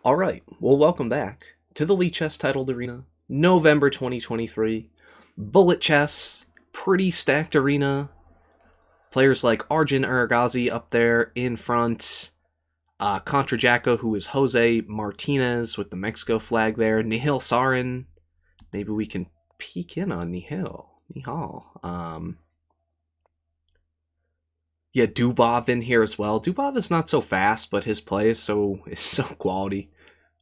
Alright, well welcome back to the Lichess titled arena, November 2023. Bullet chess, pretty stacked arena. Players like Arjun Erigaisi up there in front. Contra Jacko, who is Jose Martinez with the Mexico flag there. Nihal Sarin. Maybe we can peek in on Nihal. Yeah, Dubov in here as well. Dubov is not so fast, but his play is so quality.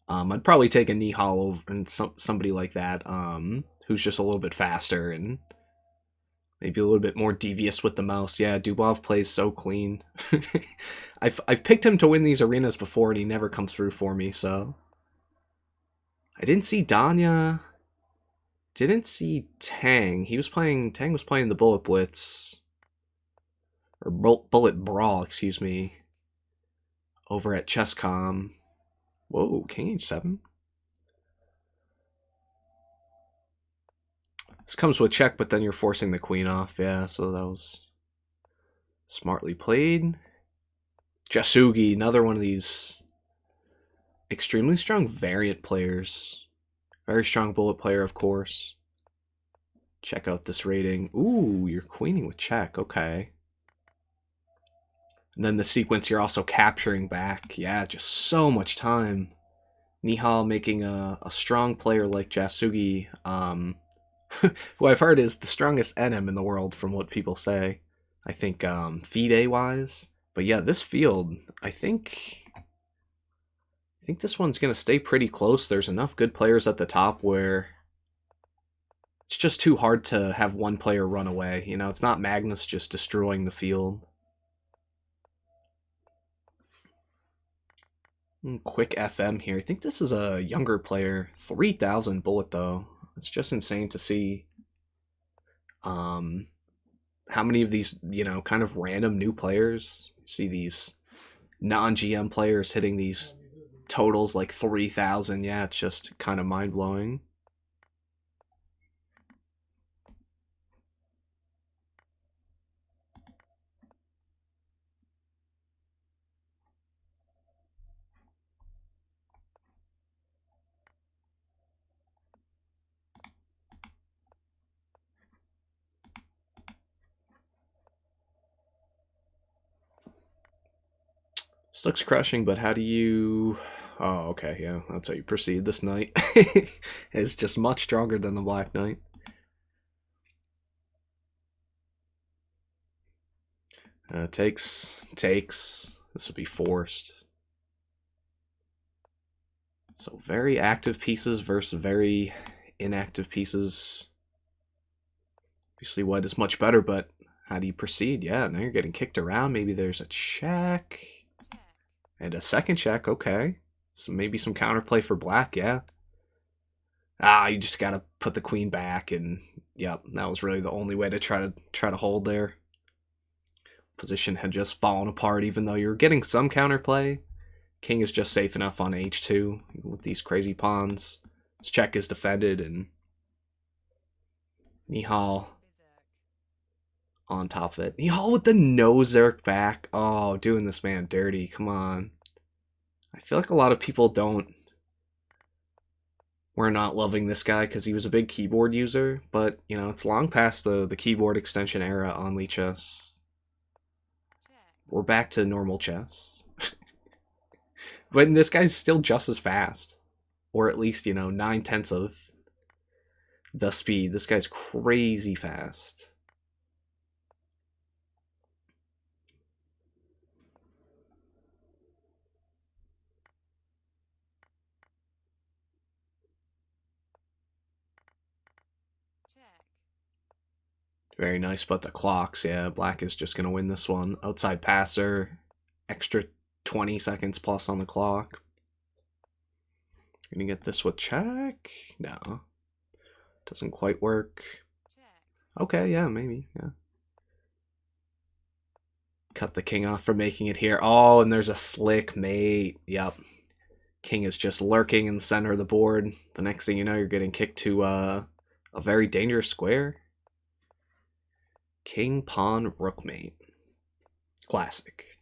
I'd probably take a Nihal over and somebody like that, who's just a little bit faster and maybe a little bit more devious with the mouse. Yeah, Dubov plays so clean. I've picked him to win these arenas before, and he never comes through for me. So I didn't see Danya. Didn't see Tang. Tang was playing the Bullet Blitz or Bullet Brawl, excuse me, over at Chesscom. Whoa, King H7. This comes with check, but then you're forcing the queen off. Yeah, so that was smartly played. Jasugi, another one of these extremely strong variant players. Very strong bullet player, of course. Check out this rating. Ooh, you're queening with check. Okay. And then the sequence you're also capturing back. Yeah, just so much time. Nihal making a strong player like Jasugi, who I've heard is the strongest NM in the world from what people say. I think FIDE-wise. But yeah, this field, I think this one's going to stay pretty close. There's enough good players at the top where it's just too hard to have one player run away. You know, it's not Magnus just destroying the field. Quick FM here. I think this is a younger player. 3,000 bullet, though. It's just insane to see how many of these, kind of random new players. You see these non-GM players hitting these totals like 3,000. Yeah, it's just kind of mind-blowing. This looks crushing, but how do you... Oh, okay, yeah, that's how you proceed. This knight is just much stronger than the black knight. Takes. This would be forced. So very active pieces versus very inactive pieces. Obviously white is much better, but how do you proceed? Yeah, now you're getting kicked around. Maybe there's a check. And a second check, okay. So maybe some counterplay for black, yeah. You just gotta put the queen back, and yep, that was really the only way to try to hold there. Position had just fallen apart, even though you were getting some counterplay. King is just safe enough on h2 with these crazy pawns. His check is defended, and Nihal on top of it. Nihal with the no-zerk back. Oh, doing this man dirty. Come on. I feel like a lot of people were not loving this guy because he was a big keyboard user, but, it's long past the keyboard extension era on Lichess. We're back to normal chess. But this guy's still just as fast. Or at least, 9/10 of the speed. This guy's crazy fast. Very nice, but the clocks, yeah, black is just going to win this one. Outside passer, extra 20 seconds plus on the clock. Gonna get this with check? No. Doesn't quite work. Okay, yeah, maybe, yeah. Cut the king off for making it here. Oh, and there's a slick mate. Yep. King is just lurking in the center of the board. The next thing you know, you're getting kicked to a very dangerous square. King, pawn, rook mate. Classic.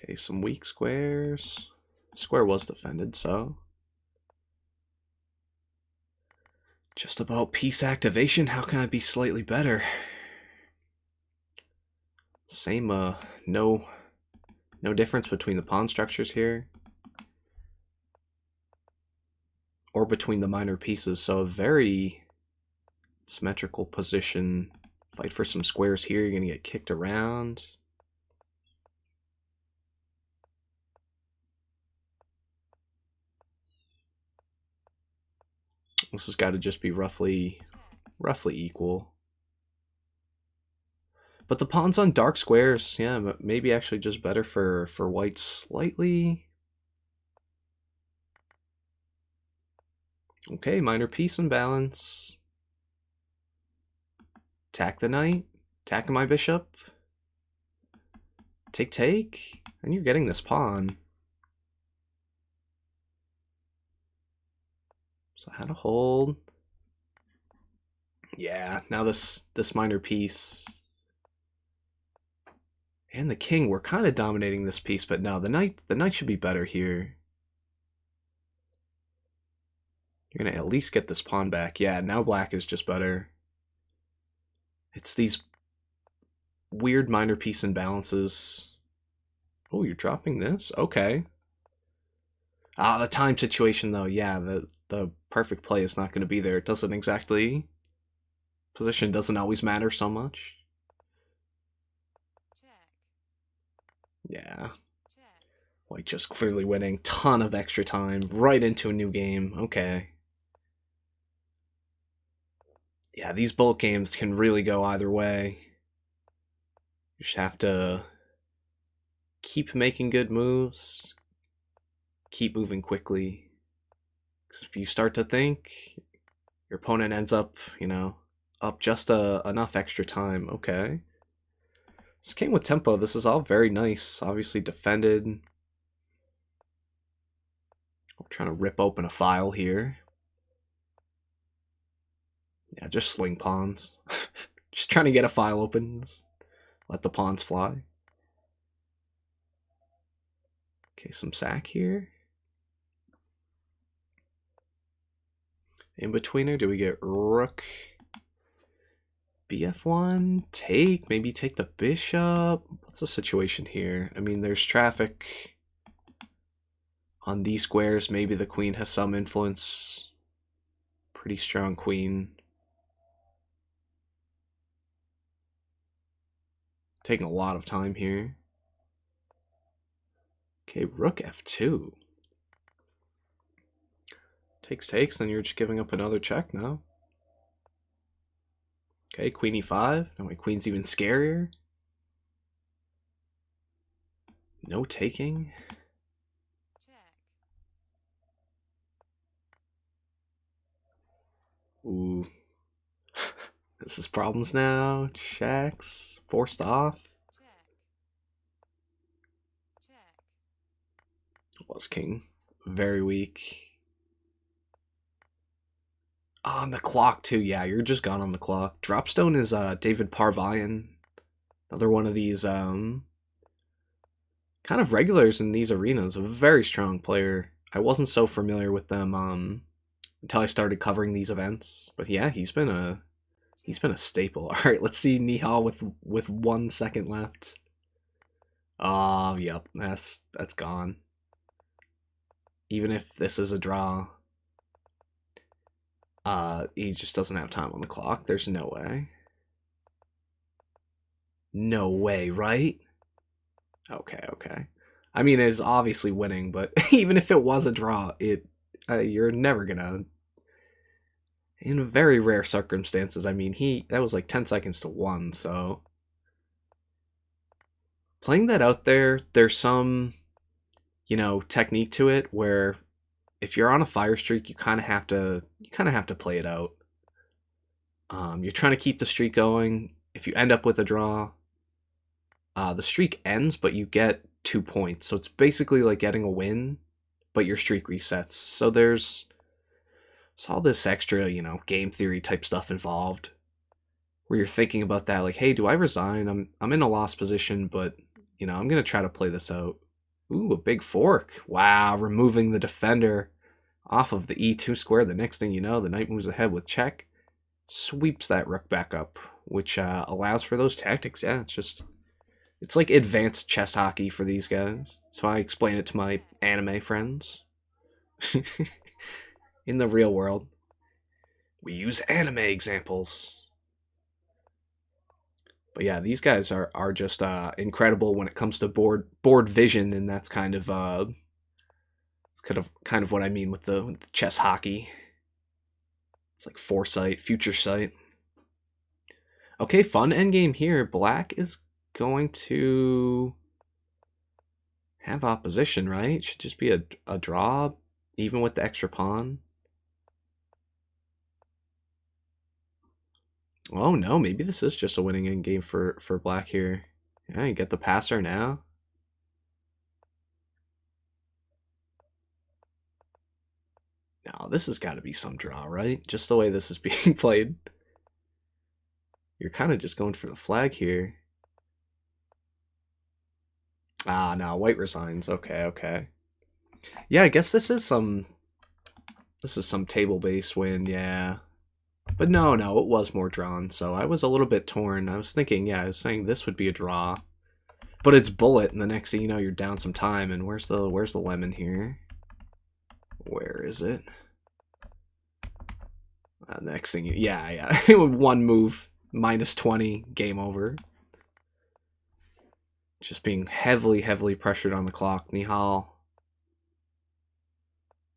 Okay, some weak squares. Square was defended, so just about piece activation. How can I be slightly better? Same, no difference between the pawn structures here. Or between the minor pieces, so a very symmetrical position. Fight for some squares here, you're gonna get kicked around. This has got to just be roughly equal. But the pawns on dark squares, yeah, maybe actually just better for white slightly. Okay, minor piece imbalance. Attack the knight, attacking my bishop. Take, and you're getting this pawn. So how to hold. Yeah, now this minor piece. And the king, we're kind of dominating this piece, but no, the knight should be better here. You're gonna at least get this pawn back. Yeah, now black is just better. It's these weird minor piece imbalances. Oh, you're dropping this? Okay. Ah, the time situation though, yeah, the perfect play is not going to be there. It doesn't exactly... Position doesn't always matter so much. Yeah. White just clearly winning. Ton of extra time. Right into a new game. Okay. Yeah, these bulk games can really go either way. You just have to keep making good moves. Keep moving quickly. Because if you start to think, your opponent ends up, you know, up just enough extra time. Okay. This came with tempo. This is all very nice. Obviously defended. I'm trying to rip open a file here. Yeah, just sling pawns. Just trying to get a file open. Just let the pawns fly. Okay, some sack here. In betweener, do we get rook? BF1, take, maybe take the bishop. What's the situation here? I mean, there's traffic on these squares. Maybe the queen has some influence. Pretty strong queen. Taking a lot of time here. Okay, rook F2. Takes, then you're just giving up another check now. Okay, queen e5. Now my queen's even scarier. No taking. Ooh. This is problems now. Checks. Forced off. Was king. Very weak. On the clock too, yeah, you're just gone on the clock. Dropstone is David Parvayan. Another one of these kind of regulars in these arenas. A very strong player. I wasn't so familiar with them until I started covering these events. But yeah, he's been a staple. Alright, let's see Nihal with 1 second left. Oh, yep, that's gone. Even if this is a draw. He just doesn't have time on the clock. There's no way. No way, right? Okay. I mean, it's obviously winning, but even if it was a draw, you're never gonna... In very rare circumstances, I mean, that was like 10 seconds to 1, so... Playing that out there, there's some, you know, technique to it where if you're on a fire streak, you kind of have to play it out. You're trying to keep the streak going. If you end up with a draw, the streak ends, but you get 2 points. So it's basically like getting a win, but your streak resets. So there's all this extra, you know, game theory type stuff involved, where you're thinking about that, like, hey, do I resign? I'm in a lost position, but you know, I'm gonna try to play this out. Ooh, a big fork. Wow, removing the defender off of the e2 square. The next thing you know, the knight moves ahead with check. Sweeps that rook back up, which allows for those tactics. Yeah, it's like advanced chess hockey for these guys. So I explain it to my anime friends. In the real world, we use anime examples. But yeah, these guys are just incredible when it comes to board vision, and that's kind of it's kind of what I mean with the chess hockey. It's like foresight, future sight. Okay, fun endgame here. Black is going to have opposition, right? Should just be a draw, even with the extra pawn. Oh no, maybe this is just a winning endgame for black here. Yeah, you get the passer now. No, this has got to be some draw, right? Just the way this is being played. You're kind of just going for the flag here. Ah, no, white resigns. Okay, okay. Yeah, I guess this is some table-based win, yeah. But no, it was more drawn, so I was a little bit torn. I was thinking, yeah, I was saying this would be a draw. But it's bullet, and the next thing you know, you're down some time, and where's the lemon here? Where is it? The next thing, yeah. One move, minus 20, game over. Just being heavily pressured on the clock. Nihal,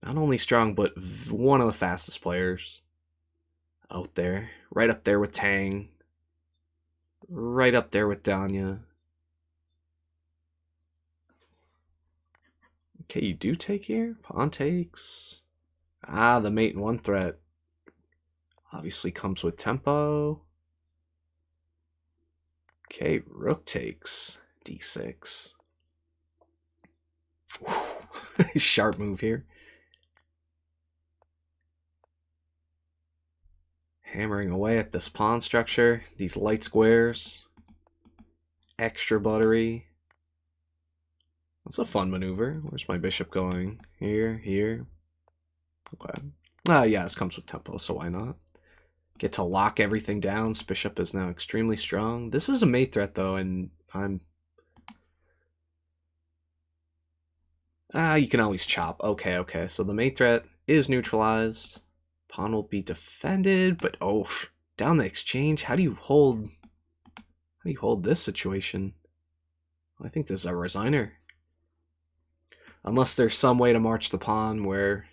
not only strong, but one of the fastest players out there. Right up there with Tang. Right up there with Danya. Okay, you do take here. Pawn takes. Ah, the mate in one threat. Obviously comes with tempo. Okay, rook takes. D6. Sharp move here. Hammering away at this pawn structure. These light squares. Extra buttery. That's a fun maneuver. Where's my bishop going? Here. Okay. Yeah, this comes with tempo, so why not? Get to lock everything down. This bishop is now extremely strong. This is a mate threat, though, and I'm... you can always chop. Okay. So the mate threat is neutralized. Pawn will be defended, but oh, down the exchange. How do you hold this situation? I think this is a resigner. Unless there's some way to march the pawn where...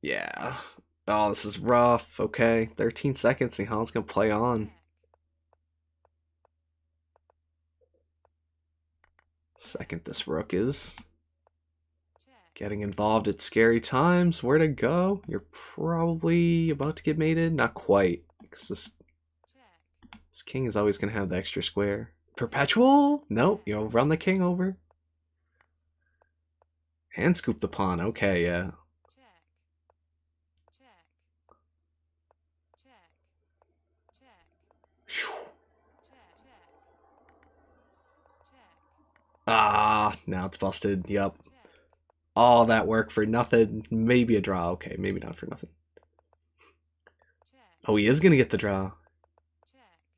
Yeah. Oh, this is rough. Okay, 13 seconds. Nihal's gonna play on. Second, this rook is getting involved at scary times. Where to go? You're probably about to get mated. Not quite, because this king is always gonna have the extra square. Perpetual? Nope. You'll run the king over. Hand scoop the pawn. Okay, yeah. Ah, now it's busted. Yup. All that work for nothing. Maybe a draw. Okay, maybe not for nothing. Oh, he is gonna get the draw.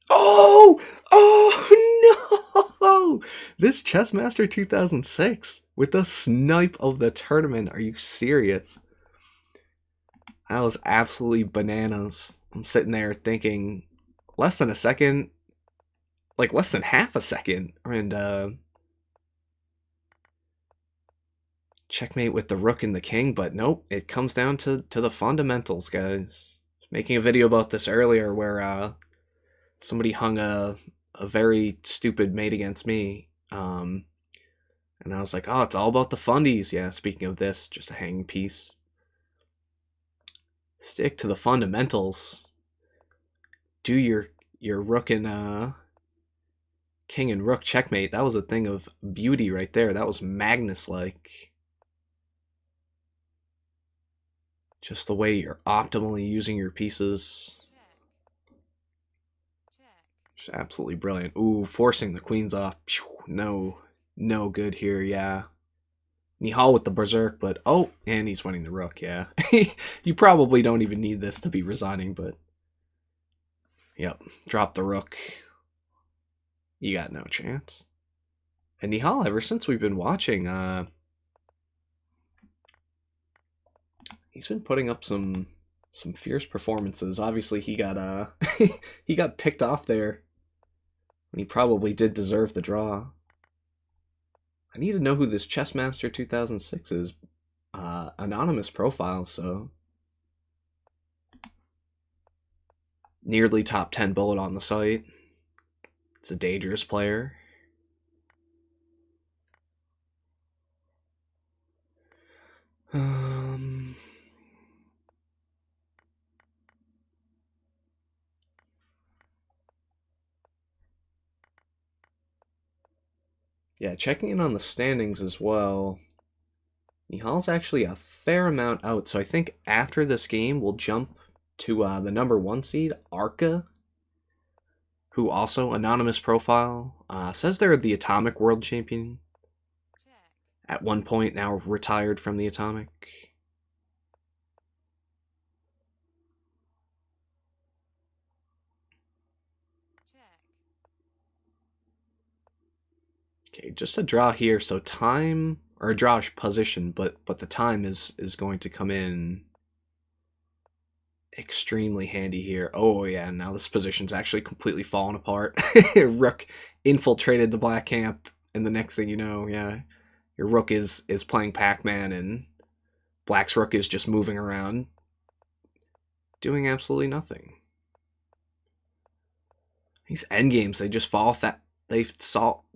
Oh! Oh no! This Chessmaster 2006 with the snipe of the tournament. Are you serious? That was absolutely bananas. I'm sitting there thinking less than a second, like less than half a second, and checkmate with the rook and the king, but nope, it comes down to the fundamentals, guys. Making a video about this earlier where somebody hung a very stupid mate against me, and I was like, oh, it's all about the fundies. Yeah, speaking of this, just a hanging piece. Stick to the fundamentals. Do your rook and king and rook checkmate. That was a thing of beauty right there. That was Magnus-like. Just the way you're optimally using your pieces. Just absolutely brilliant. Ooh, forcing the queens off. No, no good here, yeah. Nihal with the berserk, but oh, and he's winning the rook, yeah. You probably don't even need this to be resigning, but yep, drop the rook. You got no chance. And Nihal, ever since we've been watching, he's been putting up some fierce performances. Obviously, he got he got picked off there when he probably did deserve the draw. I need to know who this Chessmaster 2006 is. Anonymous profile, so nearly top 10 bullet on the site. It's a dangerous player. Yeah, checking in on the standings as well. Nihal's actually a fair amount out, so I think after this game we'll jump to the number 1 seed, Arka, who also anonymous profile, says they're the Atomic World Champion. At one point, now retired from the Atomic. Okay, just a draw here, so time, or a draw position, but the time is going to come in extremely handy here. Oh yeah, now this position's actually completely fallen apart. Rook infiltrated the black camp, and the next thing you know, yeah, your rook is playing Pac-Man, and black's rook is just moving around, doing absolutely nothing. These endgames, they just fall that they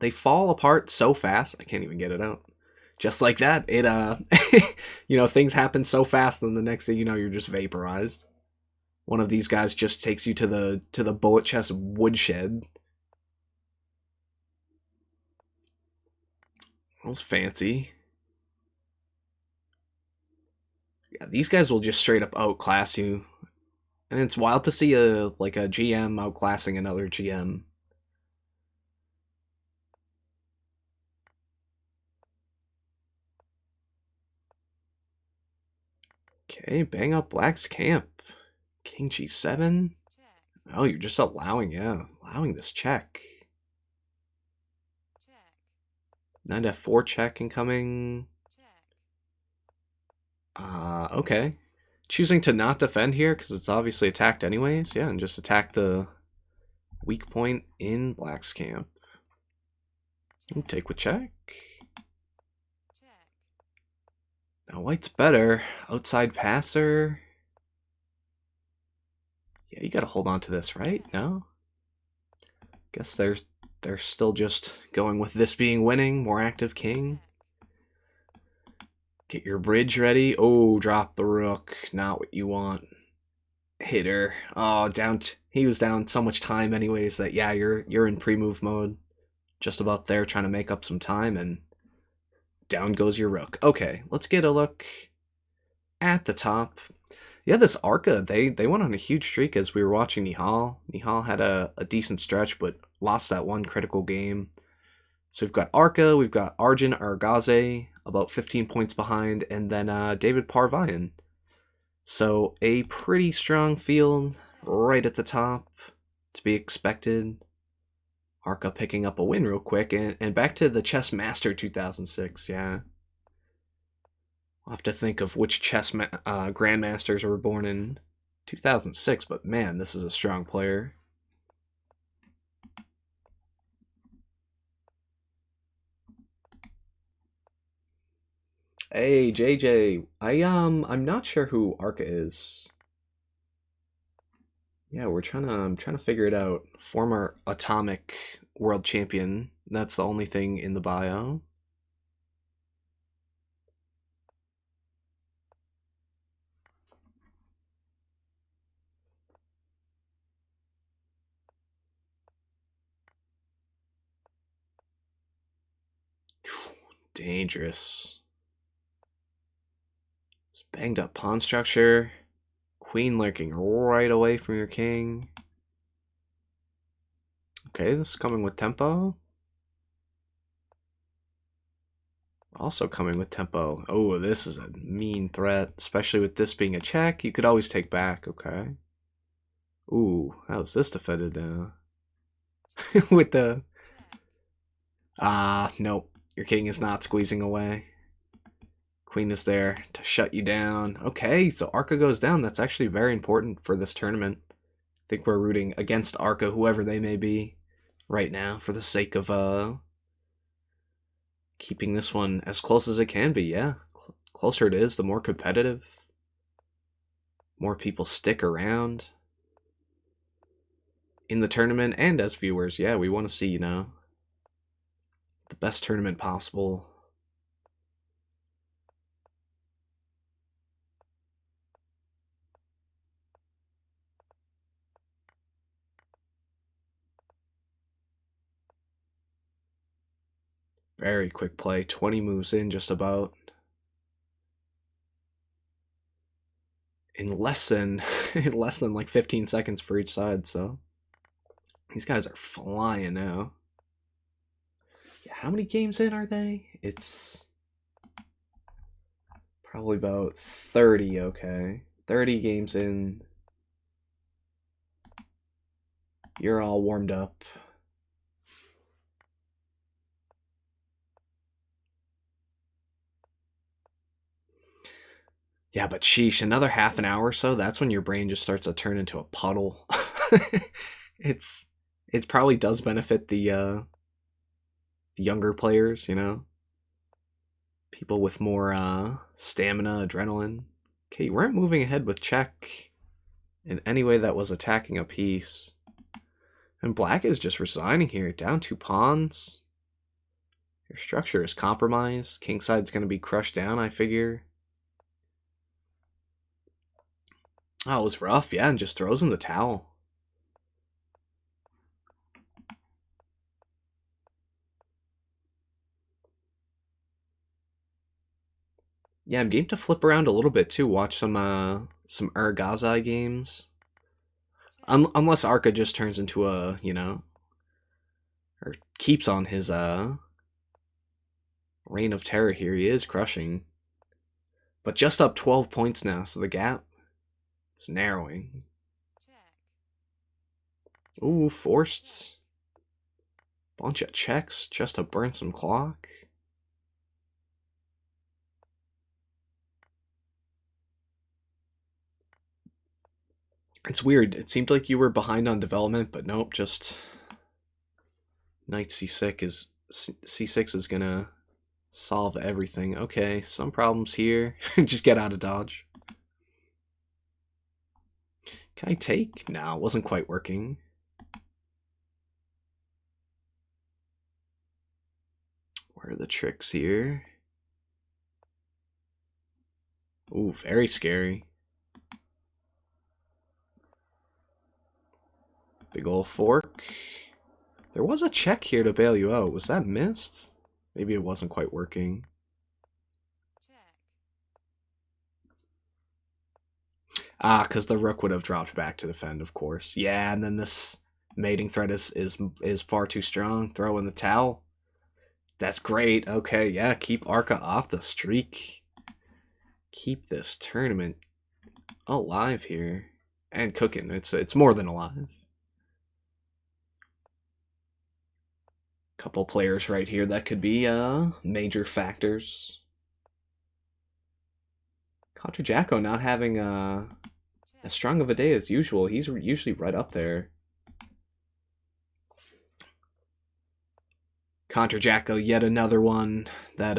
fall apart so fast. I can't even get it out. Just like that, it you know, things happen so fast, and the next thing you know, you're just vaporized. One of these guys just takes you to the bullet chest woodshed. That was fancy. Yeah, these guys will just straight up outclass you. And it's wild to see a GM outclassing another GM. Okay, bang up black's camp. King G7. Oh, you're just allowing this check. Knight F4 check incoming. Okay. Choosing to not defend here because it's obviously attacked anyways. Yeah, and just attack the weak point in black's camp. And take with check. Now white's better. Outside passer. Yeah, you gotta hold on to this, right? No? Guess they're still just going with this being winning. More active king. Get your bridge ready. Oh, drop the rook. Not what you want. Hitter. Oh, he was down so much time anyways that yeah, you're in pre-move mode. Just about there trying to make up some time, and down goes your rook. Okay, let's get a look at the top. Yeah, this Arka, they went on a huge streak as we were watching Nihal. Nihal had a decent stretch, but lost that one critical game. So we've got Arka, we've got Arjun Erigaisi, about 15 points behind, and then David Parvian. So a pretty strong field right at the top, to be expected. Arka picking up a win real quick, and back to the Chess Master 2006, yeah. I'll have to think of which grandmasters were born in 2006, but man, this is a strong player. Hey, JJ, I'm not sure who Arka is. Yeah, I'm trying to figure it out. Former Atomic World Champion. That's the only thing in the bio. Dangerous. It's banged up pawn structure. Queen lurking right away from your king. Okay, this is coming with tempo. Also coming with tempo. Oh, this is a mean threat, especially with this being a check. You could always take back, okay. Ooh, how's this defended now? With the... nope. Your king is not squeezing away. Queen is there to shut you down. Okay, so Arka goes down. That's actually very important for this tournament. I think we're rooting against Arka, whoever they may be, right now, for the sake of keeping this one as close as it can be. Yeah, closer it is, the more competitive. More people stick around in the tournament, and as viewers, yeah, we want to see, the best tournament possible. Very quick play, 20 moves in just about. In less than like 15 seconds for each side, so these guys are flying now. Yeah, how many games in are they? It's probably about 30, okay. 30 games in. You're all warmed up. Yeah, but sheesh, another half an hour or so, that's when your brain just starts to turn into a puddle. It probably does benefit the younger players, people with more stamina, adrenaline. Okay, you weren't moving ahead with check in any way that was attacking a piece. And black is just resigning here, down 2 pawns. Your structure is compromised. Kingside's going to be crushed down, I figure. Oh, it was rough, yeah, and just throws in the towel. Yeah, I'm game to flip around a little bit too. Watch some Erigaisi games. Unless Arka just turns into a, or keeps on his reign of terror here. He is crushing. But just up 12 points now, so the gap is narrowing. Ooh, forced. Bunch of checks just to burn some clock. It's weird. It seemed like you were behind on development, but nope, just knight c6 is gonna solve everything. Okay, some problems here. Just get out of dodge. Can I take? No, it wasn't quite working. Where are the tricks here? Ooh, very scary. Big ol' fork. There was a check here to bail you out. Was that missed? Maybe it wasn't quite working. Ah, because the rook would have dropped back to defend, of course. Yeah, and then this mating threat is far too strong. Throw in the towel. That's great. Okay, yeah, keep Arka off the streak. Keep this tournament alive here. And cooking. It's more than alive. Couple players right here that could be major factors. Contra Jacko not having as strong of a day as usual. He's usually right up there. Contra Jacko, yet another one that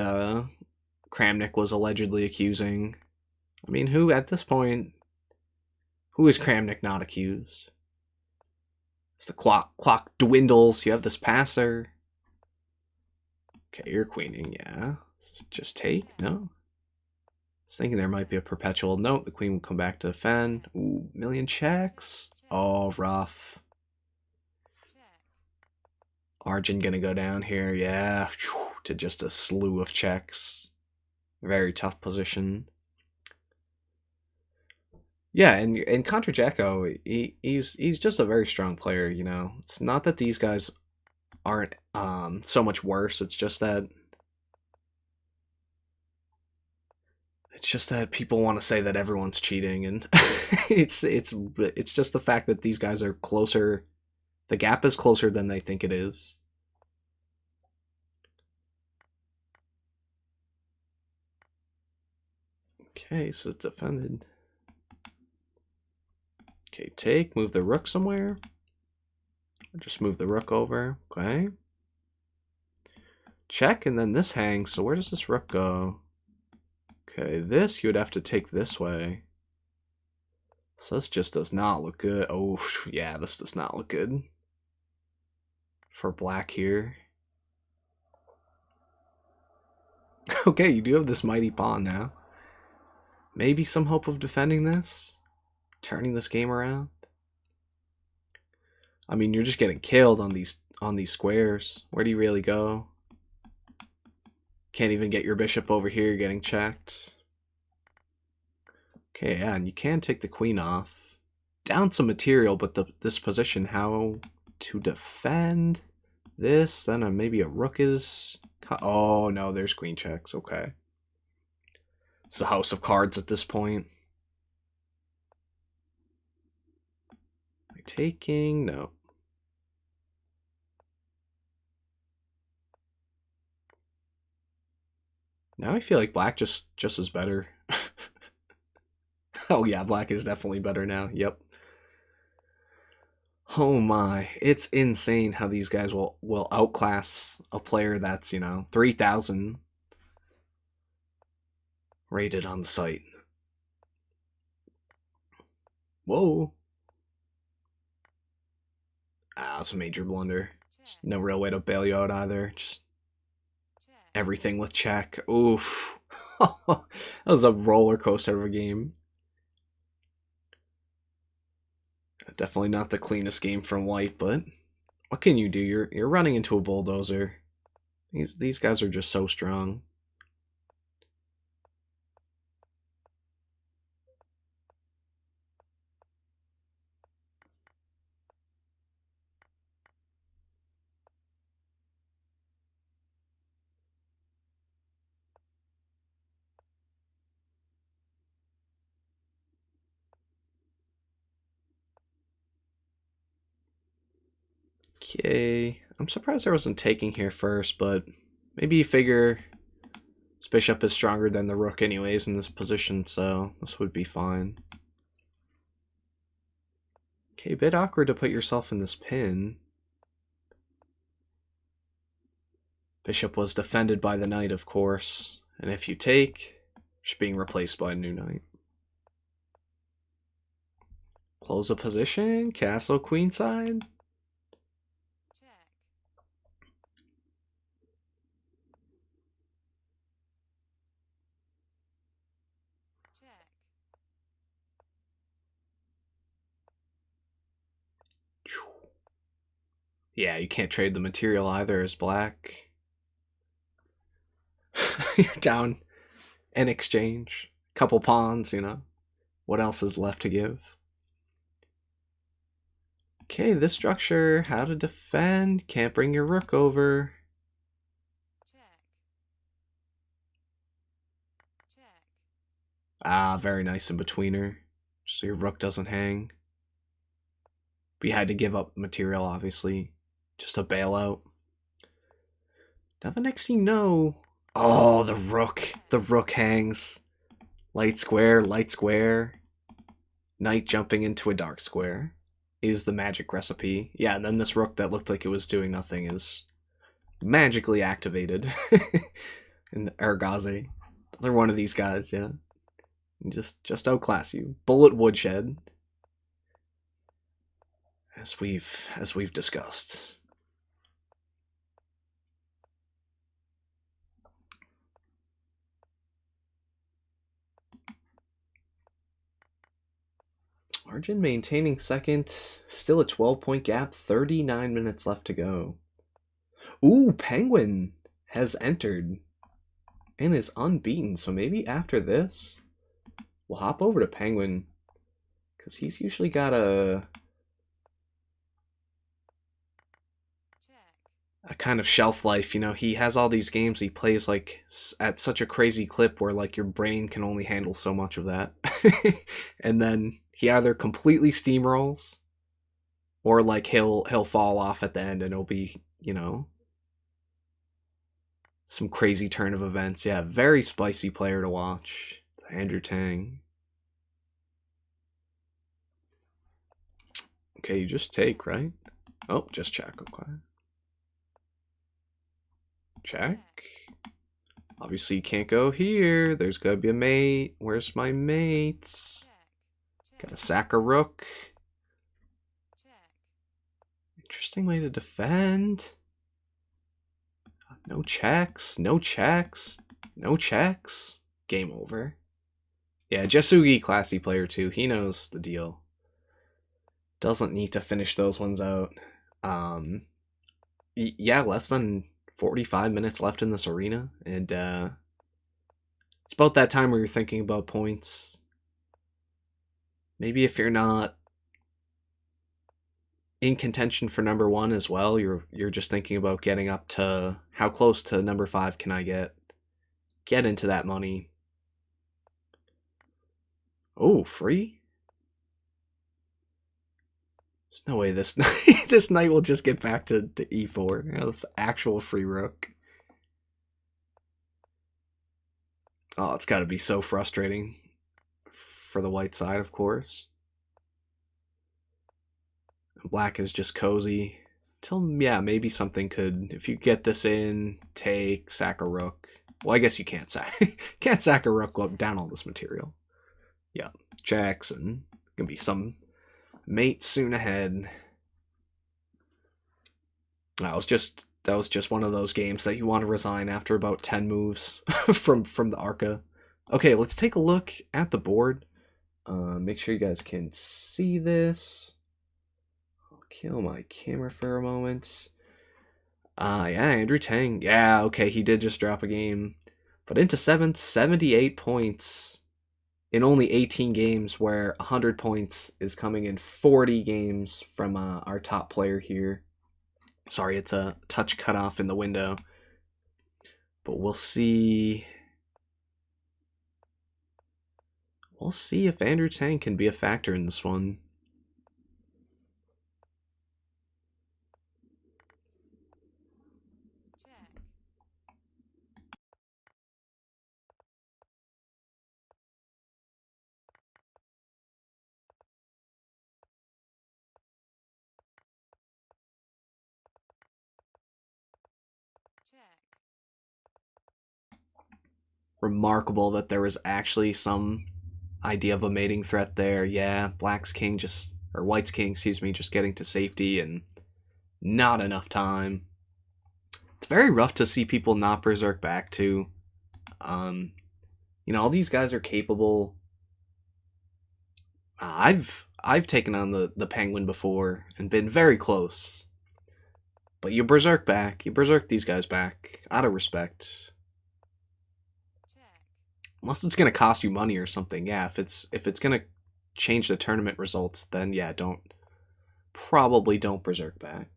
Kramnik was allegedly accusing. I mean, who at this point, who is Kramnik not accused? As the clock dwindles, you have this passer. Okay, you're queening, yeah. Just take? No? I was thinking there might be a perpetual. Nope, the queen will come back to defend. Ooh, million checks. Oh, rough. Arjun gonna go down here, yeah. To just a slew of checks. Very tough position. Yeah, and contra Jacko, he's just a very strong player. You know, it's not that these guys aren't so much worse. It's just that people want to say that everyone's cheating, and it's just the fact that these guys are closer. The gap is closer than they think it is. Okay, so it's defended. Okay, take, move the rook somewhere. Just move the rook over. Okay. Check, and then this hangs. So where does this rook go? Okay, this you would have to take this way. So this just does not look good. Oh, yeah, this does not look good for black here. Okay, you do have this mighty pawn now. Maybe some hope of defending this? Turning this game around? I mean, you're just getting killed on these squares. Where do you really go? Can't even get your bishop over here, you're getting checked. Okay, yeah, and you can take the queen off. Down some material, but this position, how to defend this? Then maybe a rook is... Oh, no, there's queen checks. Okay. It's a house of cards at this point. Taking... No. Now I feel like black just is better. Oh yeah, black is definitely better now. Yep. Oh my, it's insane how these guys will outclass a player that's, you know, 3,000 rated on the site. Whoa. Ah, it's a major blunder. There's no real way to bail you out either. Just everything with check. Oof. That was a roller coaster of a game. Definitely not the cleanest game from white, but what can you do? You're running into a bulldozer. These guys are just so strong. Okay, I'm surprised I wasn't taking here first, but maybe you figure this bishop is stronger than the rook anyways in this position, so this would be fine. Okay, a bit awkward to put yourself in this pin. Bishop was defended by the knight, of course, and if you take, just being replaced by a new knight. Close a position, castle queenside. Yeah, you can't trade the material either as black. You're down in exchange. Couple pawns, you know. What else is left to give? Okay, this structure, how to defend. Can't bring your rook over. Ah, very nice in betweener. So your rook doesn't hang. But you had to give up material, obviously. Just a bailout. Now the next thing you know... Oh, the rook. The rook hangs. Light square, light square. Knight jumping into a dark square is the magic recipe. Yeah, and then this rook that looked like it was doing nothing is magically activated. In Erigaisi. They're one of these guys, yeah. Just outclass you. Bullet woodshed. As we've discussed. Arjun maintaining second, still a 12-point gap, 39 minutes left to go. Ooh, Penguin has entered and is unbeaten, so maybe after this, we'll hop over to Penguin. Because he's usually got a kind of shelf life, you know. He has all these games he plays like at such a crazy clip where like your brain can only handle so much of that. And then he either completely steamrolls or like he'll fall off at the end and it'll be, you know, some crazy turn of events. Yeah, very spicy player to watch. Andrew Tang. Okay, you just take, right? Oh, just check, okay. Check. Obviously, you can't go here. There's gotta be a mate. Where's my mates? Gotta sack a rook. Interesting way to defend. No checks. No checks. No checks. Game over. Yeah, Jasugi, classy player too. He knows the deal. Doesn't need to finish those ones out. Yeah, less than 45 minutes left in this arena, and it's about that time where you're thinking about points. Maybe if you're not in contention for number 1 as well, you're just thinking about getting up to how close to number 5 can I get into that money. Oh, free? There's no way this this knight will just get back to e4. You know, the actual free rook. Oh, it's got to be so frustrating for the white side, of course. Black is just cozy. Till, yeah, maybe something could, if you get this in, take, sack a rook. Well, I guess you can't sack a rook down all this material. Yeah, checks, and gonna be some mate soon ahead. That was just one of those games that you want to resign after about 10 moves from the Arka. Okay, let's take a look at the board. Make sure you guys can see this. I'll kill my camera for a moment. Yeah, Andrew Tang. Yeah, okay, he did just drop a game. But into 7th, 78 points in only 18 games, where 100 points is coming in 40 games from our top player here. Sorry, it's a touch cut off in the window. But we'll see. We'll see if Andrew Tang can be a factor in this one. Remarkable that there was actually some idea of a mating threat there. Yeah, Black's king just, or White's king, excuse me, just getting to safety and not enough time. It's very rough to see people not berserk back too. You know, all these guys are capable. I've taken on the Penguin before and been very close. But you berserk back. You berserk these guys back out of respect. Unless it's gonna cost you money or something. Yeah, if it's gonna change the tournament results, then yeah, probably don't berserk back.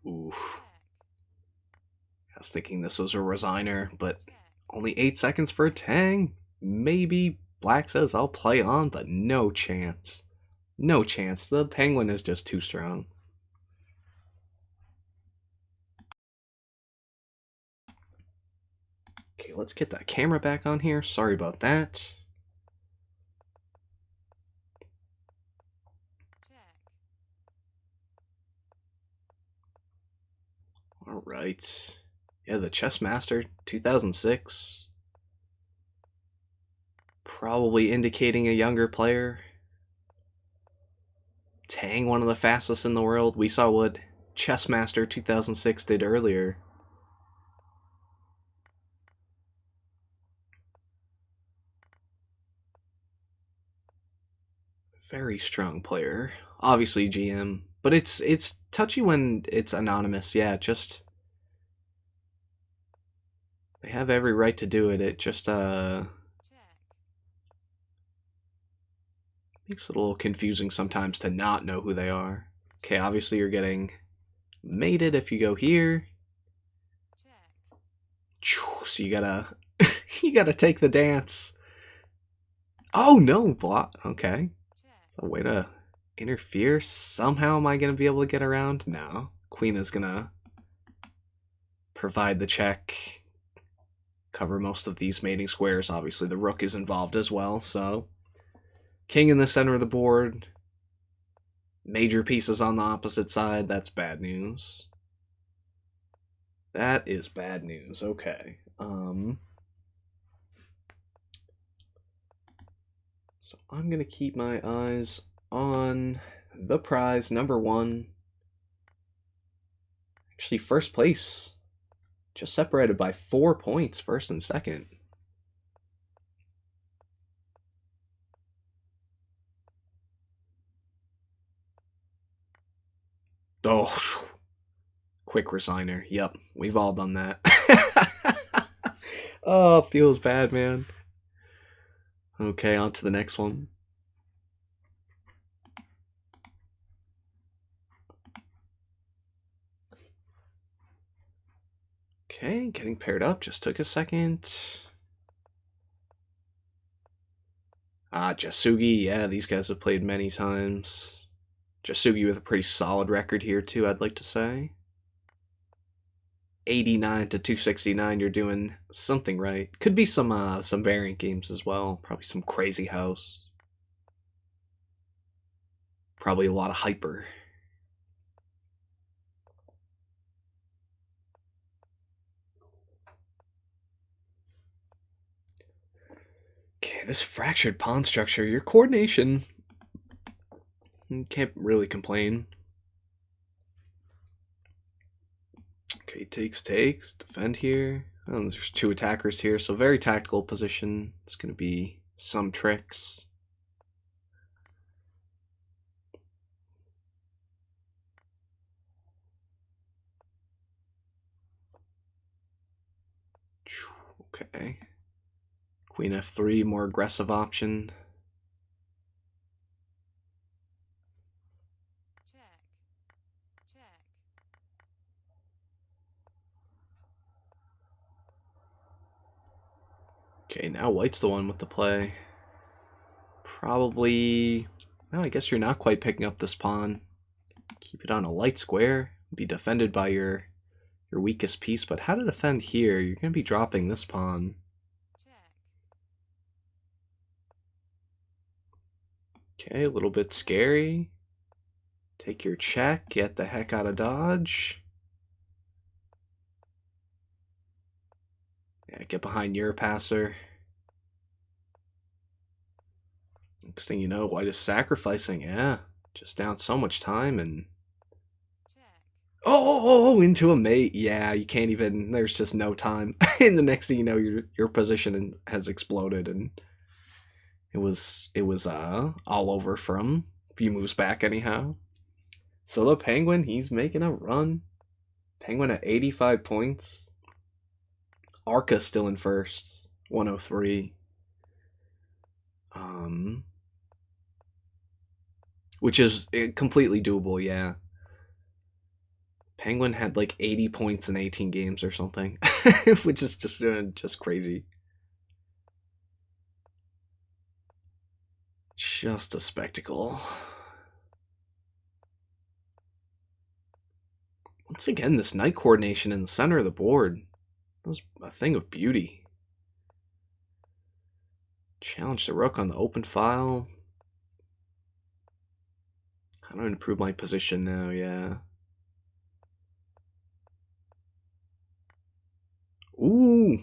Oof. I was thinking this was a resigner, but only 8 seconds for a Tang. Maybe Black says I'll play on, but no chance. No chance. The Penguin is just too strong. Okay, let's get that camera back on here. Sorry about that. right. Yeah, the Chess Master 2006. Probably indicating a younger player. Tang, one of the fastest in the world. We saw what Chess Master 2006 did earlier. Very strong player. Obviously GM, but it's touchy when it's anonymous. Yeah, just they have every right to do it. It just makes it a little confusing sometimes to not know who they are. Okay, obviously you're getting mated if you go here. So you gotta you gotta take the dance. Oh no, block. Okay. So way to interfere. Somehow am I gonna be able to get around? No. Queen is gonna provide the check. Cover most of these mating squares. Obviously the rook is involved as well, so king in the center of the board. Major pieces on the opposite side. That's bad news. That is bad news. Okay. So I'm gonna keep my eyes on the prize, number 1. Actually, first place. Just separated by 4 points, first and second. Oh, quick resigner. Yep, we've all done that. Oh, feels bad, man. Okay, on to the next one. Okay, getting paired up. Just took a second. Jasugi. Yeah, these guys have played many times. Jasugi with a pretty solid record here, too, I'd like to say. 89 to 269, you're doing something right. Could be some variant games as well. Probably some crazy house. Probably a lot of hyper. Okay, this fractured pawn structure, your coordination, you can't really complain. Okay, takes, defend here. Oh, there's 2 attackers here, so very tactical position. It's going to be some tricks. Okay. Queen f3, more aggressive option. Okay, now white's the one with the play. Probably... No, I guess you're not quite picking up this pawn. Keep it on a light square. Be defended by your weakest piece, but how to defend here? You're going to be dropping this pawn. Okay, a little bit scary. Take your check, get the heck out of dodge. Yeah, get behind your passer. Next thing you know, white is sacrificing. Yeah, just down so much time and... Oh, into a mate. Yeah, you can't even... There's just no time. And the next thing you know, your position has exploded, and it was all over from a few moves back anyhow. So the Penguin, he's making a run. Penguin at 85 points. Arka still in first, 103. Which is completely doable, yeah. Penguin had like 80 points in 18 games or something, which is just crazy. Just a spectacle. Once again, this knight coordination in the center of the board was a thing of beauty. Challenge the rook on the open file. How do I improve my position now? Yeah. Ooh.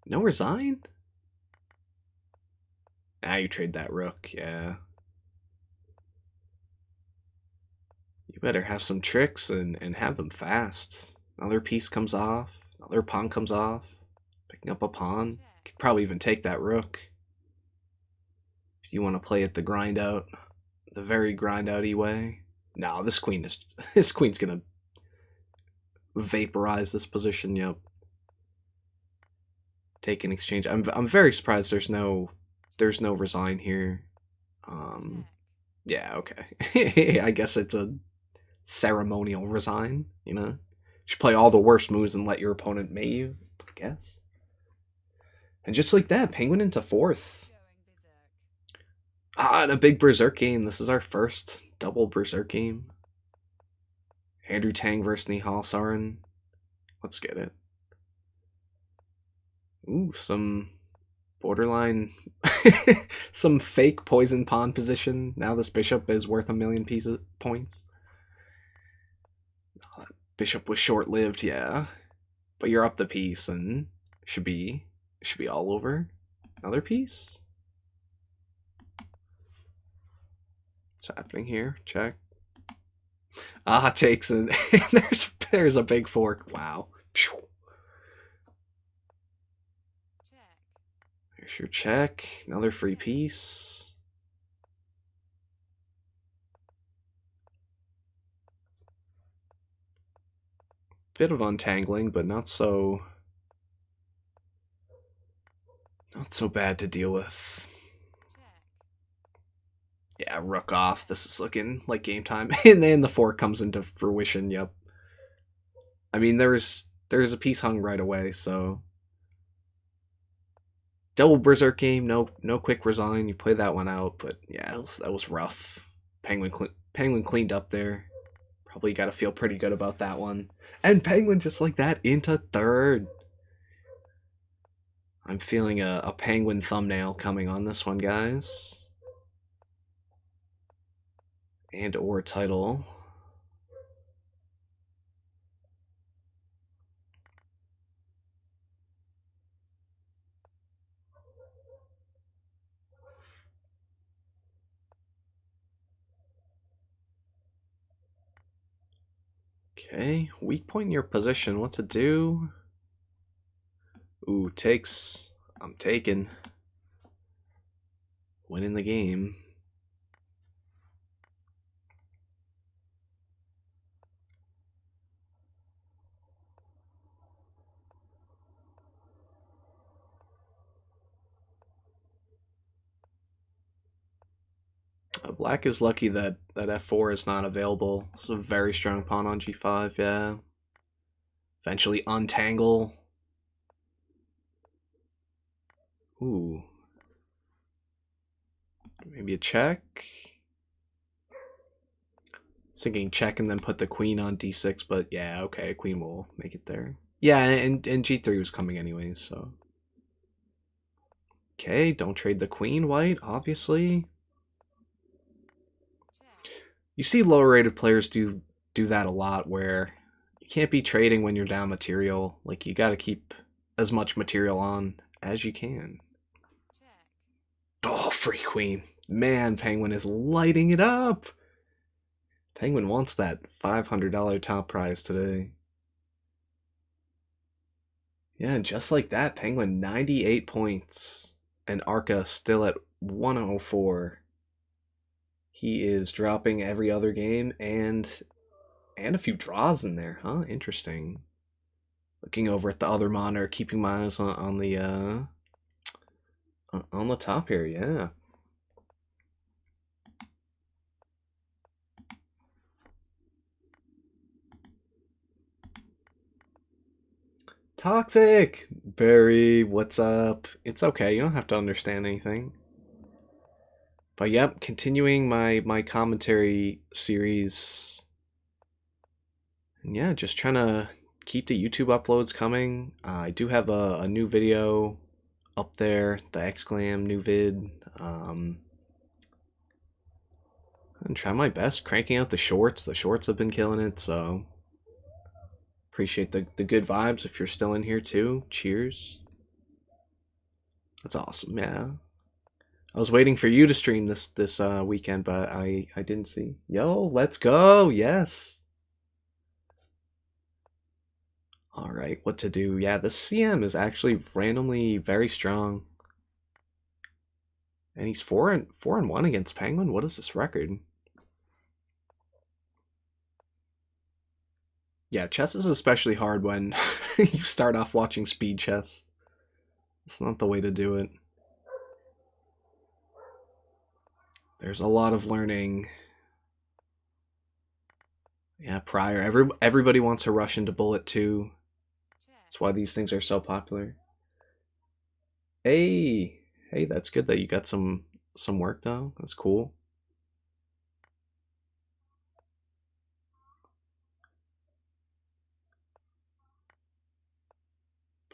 No resign? Ah, you trade that rook, yeah. You better have some tricks and have them fast. Another piece comes off, another pawn comes off. Picking up a pawn. Could probably even take that rook. If you want to play it the grind out, the very grind outy way. No, this queen's gonna vaporize this position, yep. Take an exchange. I'm very surprised there's no resign here. Yeah, okay. I guess it's a ceremonial resign, you know? You should play all the worst moves and let your opponent mate you, I guess. And just like that, Penguin into fourth. Ah, and a big Berserk game. This is our first double Berserk game. Andrew Tang versus Nihal Sarin. Let's get it. Ooh, some borderline, some fake poison pawn position. Now this bishop is worth 1,000,000 points. Oh, that bishop was short-lived, yeah. But you're up the piece and should be all over. Another piece. What's happening here? Check. Ah, takes and there's a big fork. Wow. There's your check. Another free piece. Bit of untangling, but not so bad to deal with. Yeah, rook off. This is looking like game time. And then the fork comes into fruition, yep. I mean, there's a piece hung right away, so... Double Berserk game, no quick resign. You play that one out, but yeah, that was rough. Penguin cleaned up there. Probably got to feel pretty good about that one. And Penguin just like that into third. I'm feeling a Penguin thumbnail coming on this one, guys. And or title. Okay, weak point in your position. What to do? Ooh, takes. I'm taking. Winning the game. Black is lucky that f4 is not available. It's a very strong pawn on g5, yeah. Eventually untangle. Ooh. Maybe a check. I was thinking check and then put the queen on d6, but yeah, okay, queen will make it there. Yeah, and g3 was coming anyway, so. Okay, don't trade the queen, white, obviously. You see lower rated players do that a lot, where you can't be trading when you're down material. Like, you gotta keep as much material on as you can. Oh, free queen. Man, Penguin is lighting it up. Penguin wants that $500 top prize today. Yeah, just like that, Penguin 98 points. And Arka still at 104. He is dropping every other game and a few draws in there, huh? Interesting. Looking over at the other monitor, keeping my eyes on the top here, yeah. Toxic! Barry, what's up? It's okay, you don't have to understand anything. But yep, continuing my commentary series. And yeah, just trying to keep the YouTube uploads coming. I do have a new video up there, the Xglam new vid. And try my best cranking out the shorts. The shorts have been killing it, so Appreciate the good vibes if you're still in here too. Cheers. That's awesome, yeah. I was waiting for you to stream this weekend, but I didn't see. Yo, let's go. Yes. All right, what to do? Yeah, the CM is actually randomly very strong. And he's 4-1 against Penguin. What is this record? Yeah, chess is especially hard when you start off watching speed chess. It's not the way to do it. There's a lot of learning. Yeah, prior. Everybody wants to rush into bullet too. That's why these things are so popular. Hey, that's good that you got some work though. That's cool.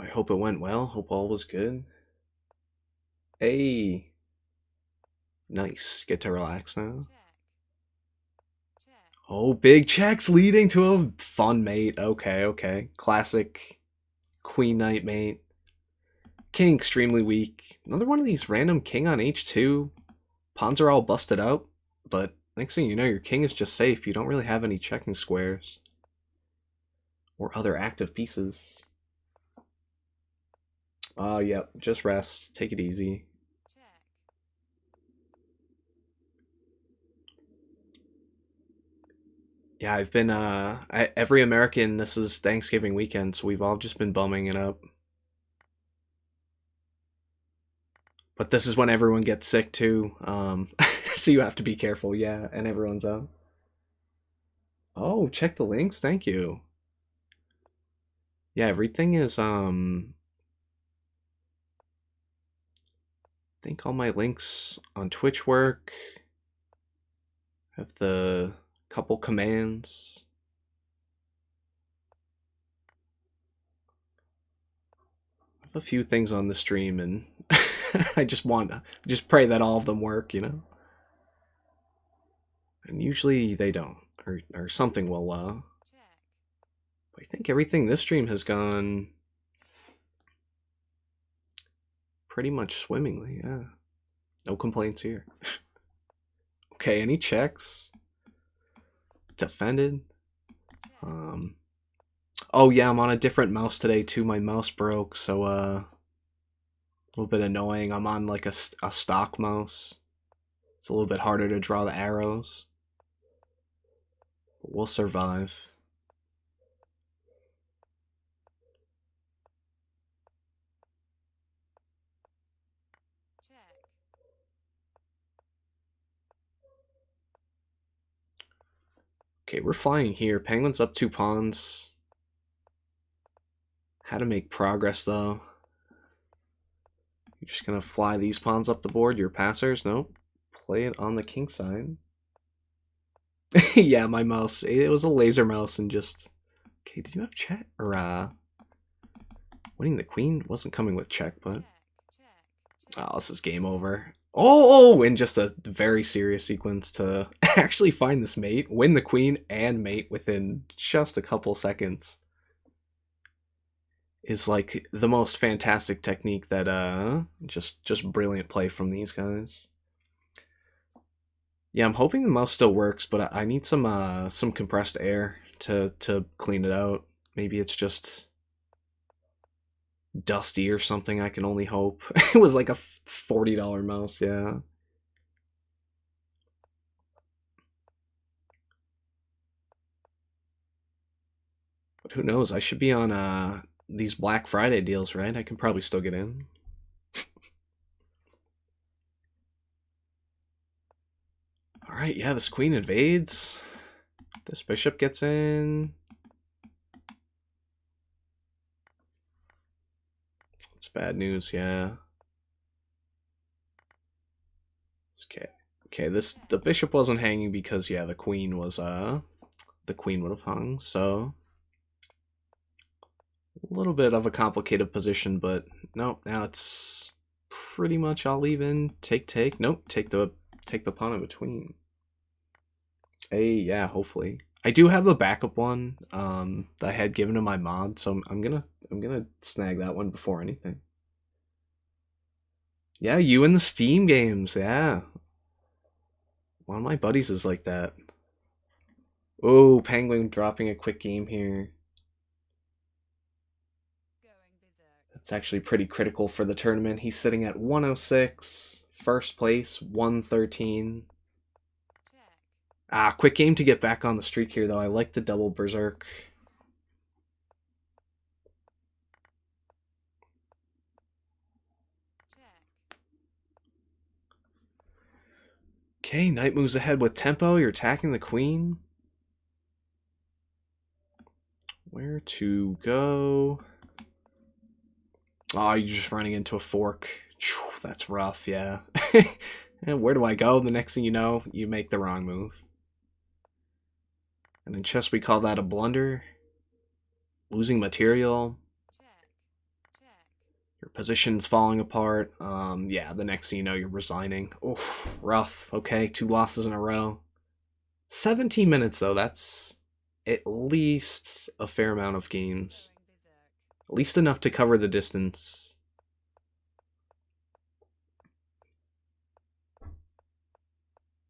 I hope it went well. Hope all was good. Hey, nice. Get to relax now. Oh, big checks leading to a fun mate. Okay. Classic queen knight mate. King extremely weak. Another one of these random king on h2. Pawns are all busted out, but next thing you know, your king is just safe. You don't really have any checking squares or other active pieces. Yep, just rest. Take it easy. Yeah, I've been every American, this is Thanksgiving weekend, so we've all just been bumming it up. But this is when everyone gets sick too. So you have to be careful, yeah, and everyone's out. Oh, check the links, thank you. Yeah, everything is I think all my links on Twitch work. Have the couple commands. I have a few things on the stream and I just pray that all of them work, you know? And usually they don't, or something will, I think everything this stream has gone pretty much swimmingly, yeah. No complaints here. Okay, any checks? Defended. Oh yeah, I'm on a different mouse today too. My mouse broke, so a little bit annoying. I'm on like a stock mouse. It's a little bit harder to draw the arrows. But we'll survive. Okay, we're flying here. Penguin's up 2 pawns. How to make progress though. You're just gonna fly these pawns up the board. Your passers, nope. Play it on the king side. Yeah, my mouse. It was a laser mouse and just. Okay, did you have check or winning the queen wasn't coming with check, but oh, this is game over. Oh, in just a very serious sequence to actually find this mate, win the queen, and mate within just a couple seconds is like the most fantastic technique that just brilliant play from these guys. Yeah, I'm hoping the mouse still works, but I need some compressed air to clean it out. Maybe it's just dusty or something, I can only hope. It was like a $40 mouse, yeah. But who knows, I should be on these Black Friday deals, right? I can probably still get in. Alright, yeah, this queen invades. This bishop gets in. It's bad news, yeah. Okay, the bishop wasn't hanging because yeah, the queen was the queen would have hung, so a little bit of a complicated position, but no, now it's pretty much all even. Take. Nope, take the pawn in between. Hey, yeah, hopefully. I do have a backup one that I had given to my mod, so I'm gonna snag that one before anything. Yeah, you and the Steam games, yeah. One of my buddies is like that. Oh, Penguin dropping a quick game here. That's actually pretty critical for the tournament. He's sitting at 106, first place, 113. Ah, quick game to get back on the streak here, though. I like the double berserk. Okay, knight moves ahead with tempo. You're attacking the queen. Where to go? Oh, you're just running into a fork. That's rough, yeah. And where do I go? The next thing you know, you make the wrong move. And in chess, we call that a blunder. Losing material. Your position's falling apart. Yeah, the next thing you know, you're resigning. Oof, rough. Okay, 2 losses in a row. 17 minutes, though. That's at least a fair amount of games. At least enough to cover the distance.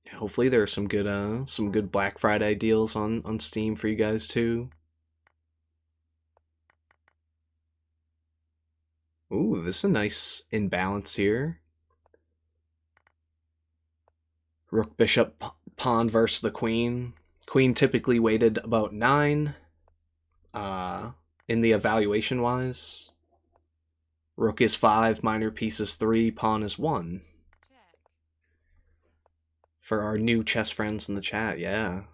Yeah, hopefully there are some good Black Friday deals on Steam for you guys too. Ooh, this is a nice imbalance here. Rook, bishop, pawn versus the queen. Queen typically weighted about 9. In the evaluation wise. Rook is 5, minor piece is 3, pawn is 1. For our new chess friends in the chat, yeah.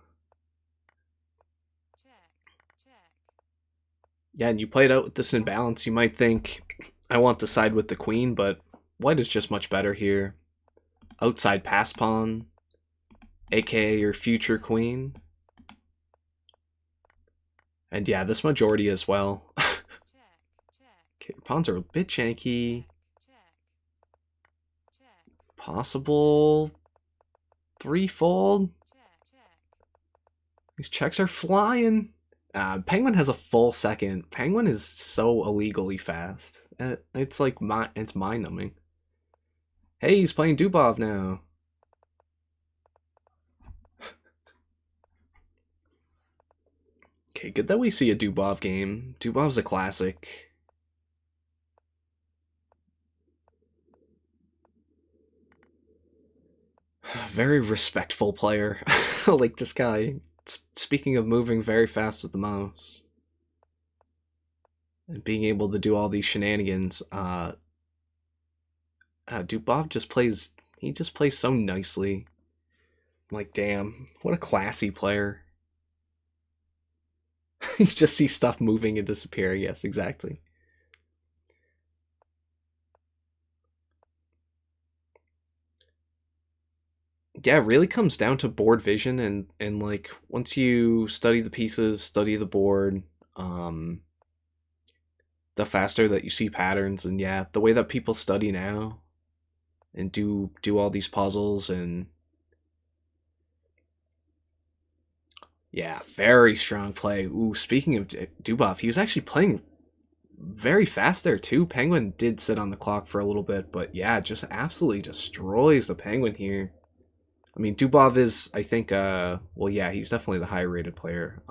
Yeah, and you played out with this imbalance. You might think, I want to side with the queen, but white is just much better here. Outside pass pawn, aka your future queen. And yeah, this majority as well. Okay, pawns are a bit janky. Possible threefold. These checks are flying. Penguin has a full second. Penguin is so illegally fast. It's like it's mind-numbing. Hey, he's playing Dubov now. Okay, good that we see a Dubov game. Dubov's a classic. Very respectful player. I like this guy. Speaking of moving very fast with the mouse. And being able to do all these shenanigans. Dubov just plays... He just plays so nicely. I'm like, damn. What a classy player. You just see stuff moving and disappearing. Yes, exactly. Yeah, it really comes down to board vision and like once you study the pieces, study the board, the faster that you see patterns, and yeah, the way that people study now and do all these puzzles, and yeah, very strong play. Ooh, speaking of Dubov, he was actually playing very fast there too. Penguin did sit on the clock for a little bit, but yeah, just absolutely destroys the Penguin here. I mean, Dubov is, I think, well, yeah, he's definitely the higher rated player.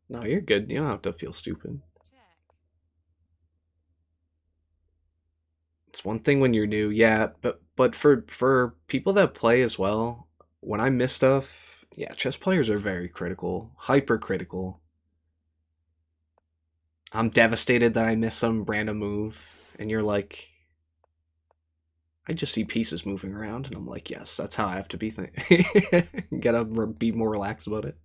No, you're good. You don't have to feel stupid. It's one thing when you're new, yeah, but for people that play as well, when I miss stuff, yeah, chess players are very critical, hypercritical. I'm devastated that I miss some random move, and you're like, I just see pieces moving around, and I'm like, yes, that's how I have to be. Gotta be more relaxed about it.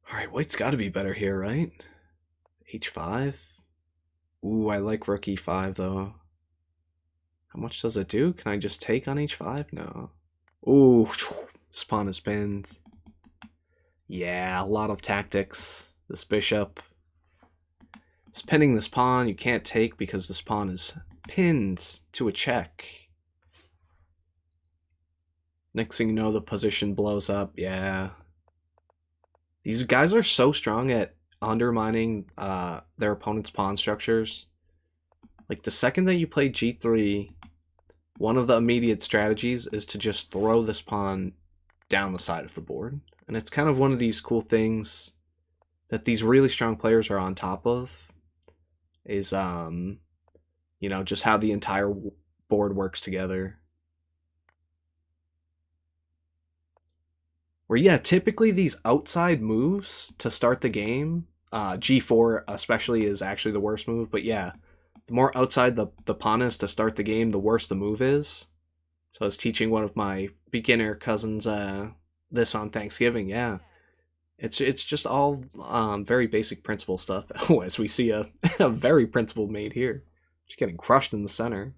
All right, white's got to be better here, right? H5. Ooh, I like rook e5 though. How much does it do? Can I just take on h5? No. Ooh, this pawn is pinned. Yeah, a lot of tactics. This bishop. It's pinning this pawn. You can't take because this pawn is pinned to a check. Next thing you know, the position blows up. Yeah. These guys are so strong at undermining their opponent's pawn structures. Like, the second that you play g3, one of the immediate strategies is to just throw this pawn down the side of the board. And it's kind of one of these cool things that these really strong players are on top of, is, you know, just how the entire board works together. Where, yeah, typically these outside moves to start the game, g4 especially is actually the worst move, but yeah, the more outside the pawn is to start the game, the worse the move is. So I was teaching one of my beginner cousins this on Thanksgiving, yeah. It's just all very basic principle stuff. Oh, as we see a very principled mate here. She's getting crushed in the center.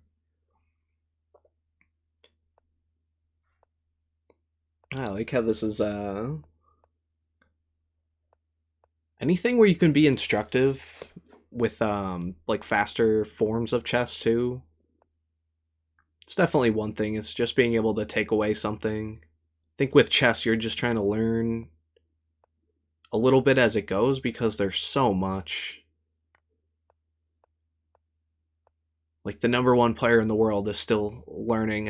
I like how this is anything where you can be instructive with like faster forms of chess too. It's definitely one thing. It's just being able to take away something. I think with chess you're just trying to learn a little bit as it goes because there's so much. Like, the #1 player in the world is still learning,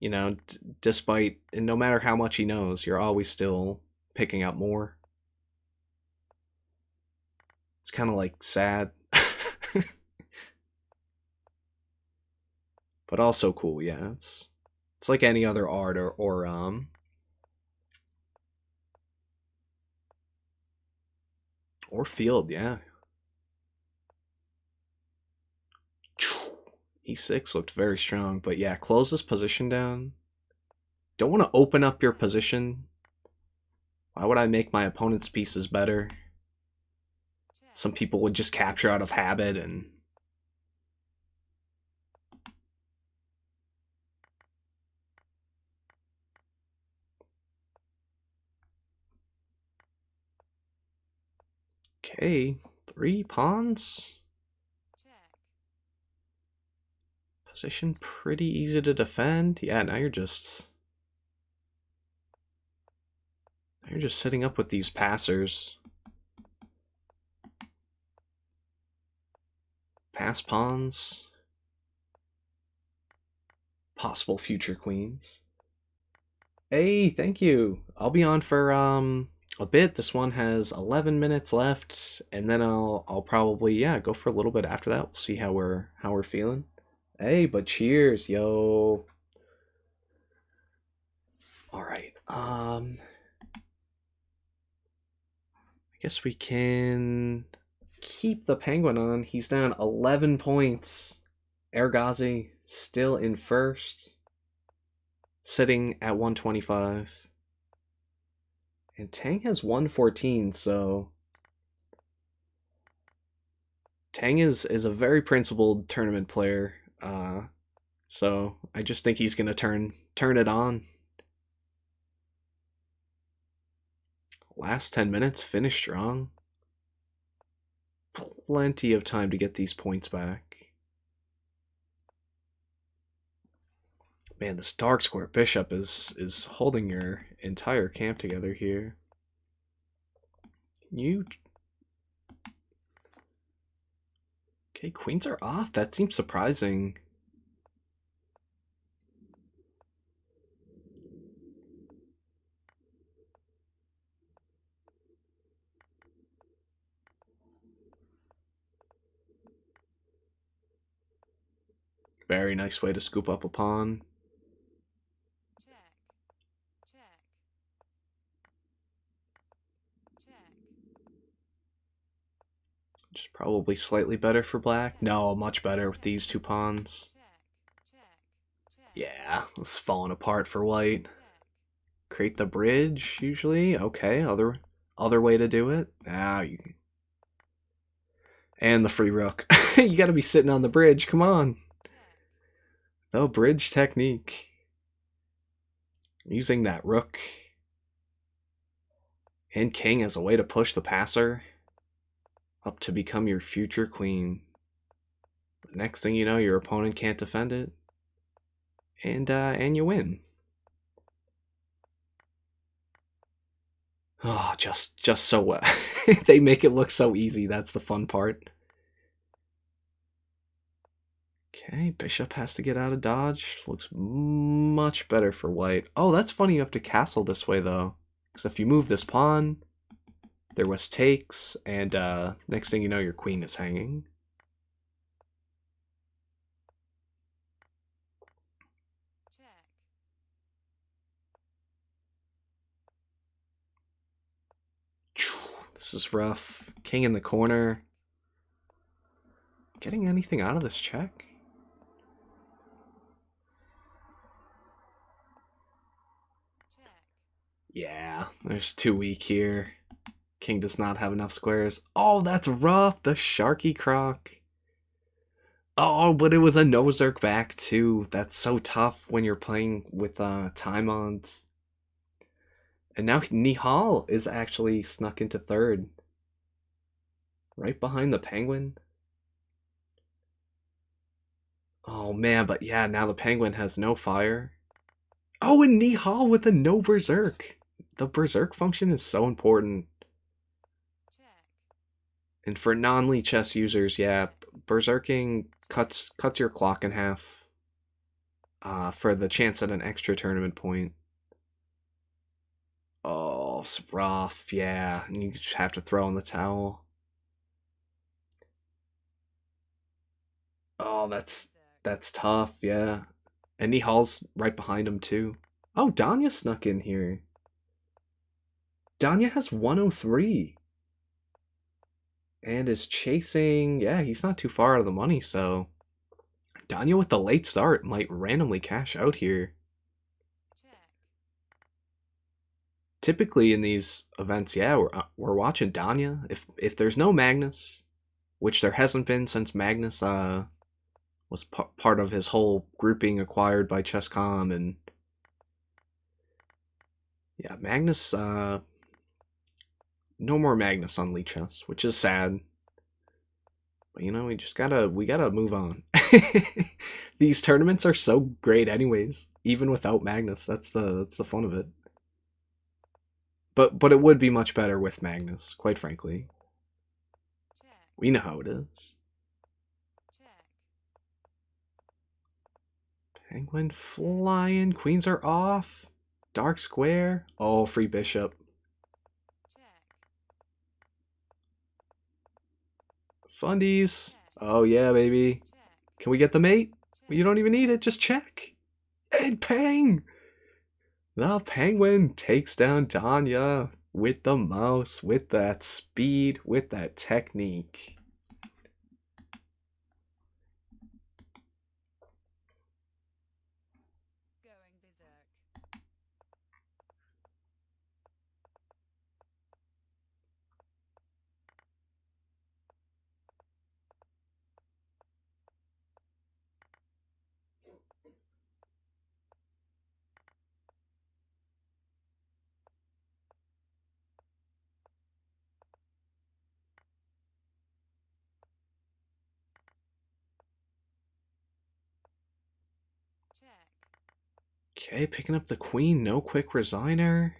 you know, despite, and no matter how much he knows, you're always still picking up more. It's kind of like sad. But also cool, yeah. It's like any other art or field, yeah. E6 looked very strong, but yeah, close this position down. Don't want to open up your position. Why would I make my opponent's pieces better? Some people would just capture out of habit and... Okay, 3 pawns. Position pretty easy to defend. Yeah, now you're just sitting up with these passers. Pass pawns. Possible future queens. Hey, thank you. I'll be on for a bit. This one has 11 minutes left, and then I'll probably, yeah, go for a little bit after that. We'll see how we're feeling. Hey, but cheers, yo. All right. I guess we can keep the Penguin on. He's down 11 points. Erigaisi still in first, sitting at 125. And Tang has 114, so Tang is a very principled tournament player. So I just think he's gonna turn it on. Last 10 minutes, finish strong. Plenty of time to get these points back. Man, this dark square bishop is holding your entire camp together here. Okay, queens are off. That seems surprising. Very nice way to scoop up a pawn. Just probably slightly better for black. No, much better with these 2 pawns. Yeah, it's falling apart for white. Create the bridge, usually. Okay, other way to do it. And the free rook. You gotta be sitting on the bridge, come on. The bridge technique. Using that rook and king as a way to push the passer. up to become your future queen. The next thing you know, your opponent can't defend it, and you win. Oh, just so well. They make it look so easy. That's the fun part. Okay, bishop has to get out of dodge. Looks much better for white. Oh, that's funny you have to castle this way, though. Because if you move this pawn, there was takes, and next thing you know, your queen is hanging. This is rough. King in the corner. Getting anything out of this check? Yeah, there's too weak here. King does not have enough squares. Oh, that's rough. The Sharky Croc. Oh, but it was a no-zerk back too. That's so tough when you're playing with time odds. And now Nihal is actually snuck into third. Right behind the Penguin. Oh man, but yeah, now the Penguin has no fire. Oh, and Nihal with a no berserk. The berserk function is so important. And for non-Lichess users, yeah, berserking cuts your clock in half for the chance at an extra tournament point. Oh, it's rough, yeah. And you just have to throw in the towel. Oh, that's tough, yeah. And Nihal's right behind him too. Oh, Danya snuck in here. Danya has 103. And is chasing, yeah, he's not too far out of the money, so Danya with the late start might randomly cash out here. Typically in these events, yeah, we're watching Danya. If there's no Magnus, which there hasn't been since Magnus was part of his whole grouping acquired by Chess.com, and yeah, Magnus, no more Magnus on Lichess, which is sad. But you know, we gotta move on. These tournaments are so great anyways, even without Magnus. That's the fun of it. But it would be much better with Magnus, quite frankly. We know how it is. Penguin flying, queens are off. Dark square. Oh, free bishop. Fundies. Oh yeah, baby. Can we get the mate? You don't even need it, just check. And pang! The Penguin takes down Danya with the mouse, with that speed, with that technique. Okay, picking up the queen, no quick resigner.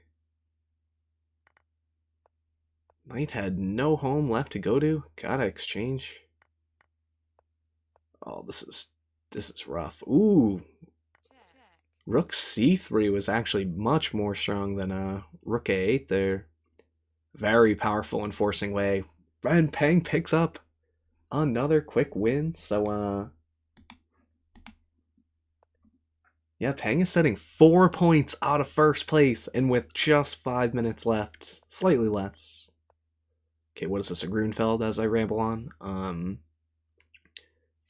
Knight had no home left to go to. Gotta exchange. Oh, this is rough. Ooh. Rook c3 was actually much more strong than rook a8 there. Very powerful enforcing way. And Peng picks up another quick win. So yeah, Peng is setting 4 points out of first place, and with just 5 minutes left, slightly less. Okay, what is this, a Grunfeld as I ramble on?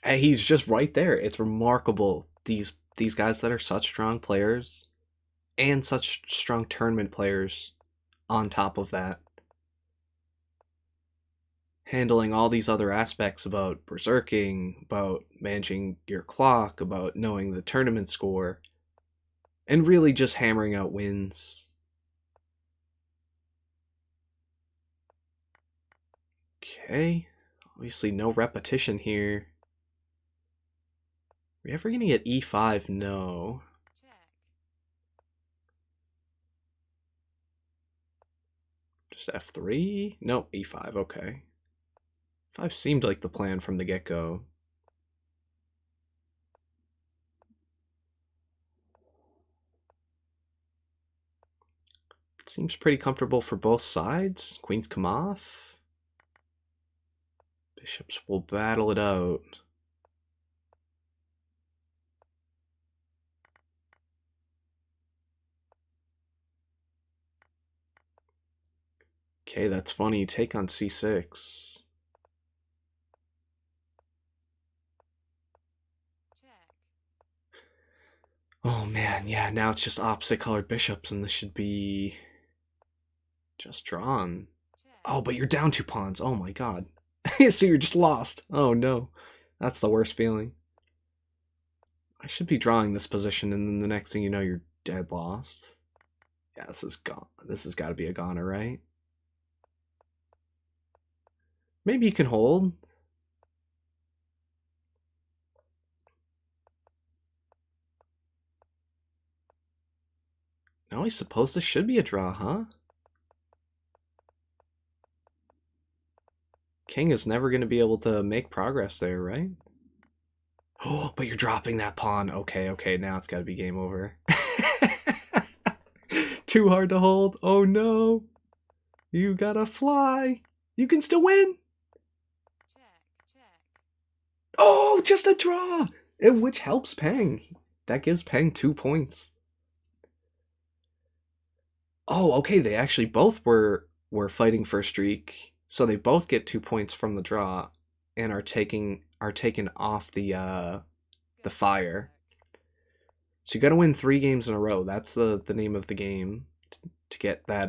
He's just right there. It's remarkable. These guys that are such strong players and such strong tournament players on top of that. Handling all these other aspects about berserking, about managing your clock, about knowing the tournament score, and really just hammering out wins. Okay. Obviously no repetition here. Are we ever gonna get e5? No. Just f3? Nope, e5, okay. 5 seemed like the plan from the get-go. Seems pretty comfortable for both sides. Queens come off. Bishops will battle it out. Okay, that's funny. Take on c6. Oh man, yeah, now it's just opposite colored bishops and this should be just drawn. Oh, but you're down 2 pawns. Oh my god. So you're just lost. Oh no. That's the worst feeling. I should be drawing this position and then the next thing you know you're dead lost. Yeah, this is gone. This has got to be a goner, right? Maybe you can hold. No, I suppose this should be a draw, huh? King is never going to be able to make progress there, right? Oh, but you're dropping that pawn. Okay, okay, now it's got to be game over. Too hard to hold. Oh no. You gotta fly. You can still win. Oh, just a draw. Which helps Peng. That gives Peng 2 points. Oh, okay, they actually both were fighting for a streak. So they both get 2 points from the draw and are taken off the fire. So you got to win 3 games in a row. That's the name of the game to get that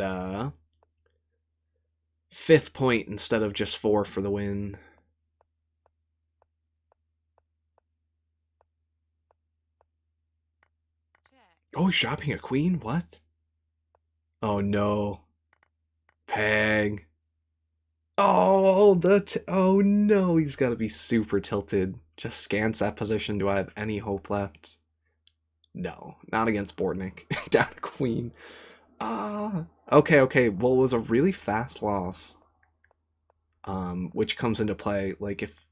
5th point instead of just 4 for the win. Oh, he's dropping a queen? What? Oh no. Peng. Oh, oh no, he's got to be super tilted. Just scans that position. Do I have any hope left? No, not against Bortnyk. Down queen. Okay, okay. Well, it was a really fast loss. Which comes into play. Like if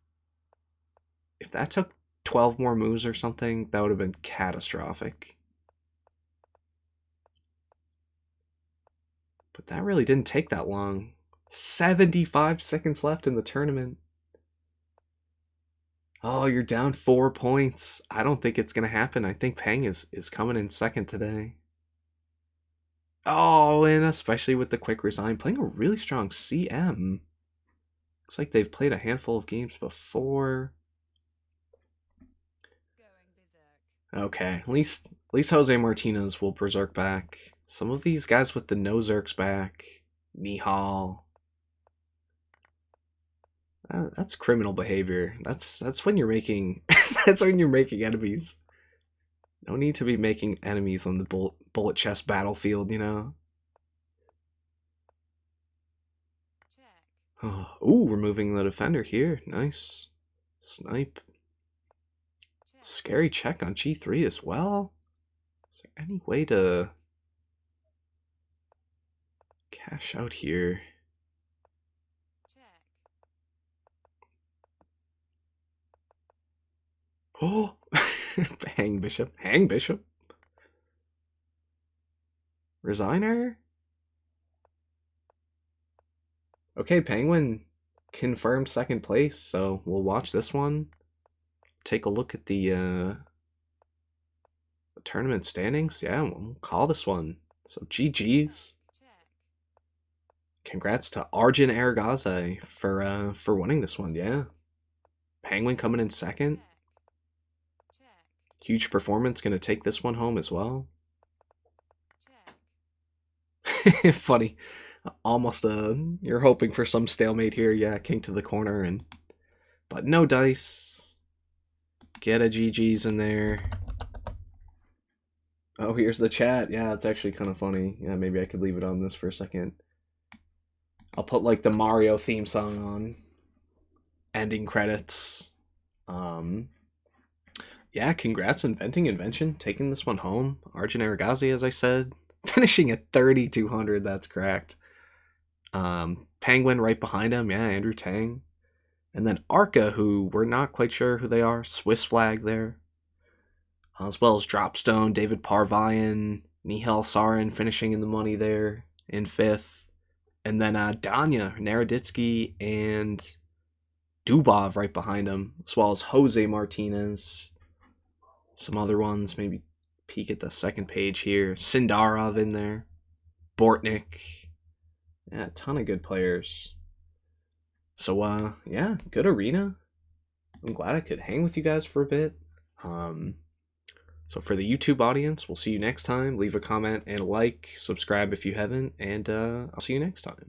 that took 12 more moves or something, that would have been catastrophic. But that really didn't take that long. 75 seconds left in the tournament. Oh, you're down 4 points. I don't think it's gonna happen. I think Peng is coming in second today. Oh, and especially with the quick resign, playing a really strong CM. Looks like they've played a handful of games before. Okay, at least Jose Martinez will berserk back. Some of these guys with the no zerks back. Nihal. That's criminal behavior. That's when you're making that's when you're making enemies. No need to be making enemies on the bullet chest battlefield, you know. Ooh, removing the defender here. Nice. Snipe. Scary check on g3 as well. Is there any way to cash out here? Oh, hang bishop. Hang bishop. Resigner? Okay, Penguin confirmed second place, so we'll watch this one. Take a look at the tournament standings. Yeah, we'll call this one. So GG's. Congrats to Arjun Erigaisi for winning this one. Yeah, Penguin coming in second. Huge performance, gonna take this one home as well. Funny, almost you're hoping for some stalemate here. Yeah, king to the corner but no dice. Get a GG's in there. Oh, here's the chat. Yeah, it's actually kind of funny. Yeah, maybe I could leave it on this for a second. I'll put like the Mario theme song on. ending credits. Yeah, congrats Invention, taking this one home. Arjun Erigaisi, as I said, finishing at 3,200. That's cracked. Penguin right behind him. Yeah, Andrew Tang. And then Arka, who we're not quite sure who they are. Swiss flag there. As well as Dropstone, David Parvayan, Nihal Sarin finishing in the money there in 5th. And then Danya, Naroditsky, and Dubov right behind him. As well as Jose Martinez. Some other ones, maybe peek at the second page here. Sindarov in there. Bortnyk. Yeah, a ton of good players. So, yeah, good arena. I'm glad I could hang with you guys for a bit. So for the YouTube audience, we'll see you next time. Leave a comment and a like. Subscribe if you haven't. And I'll see you next time.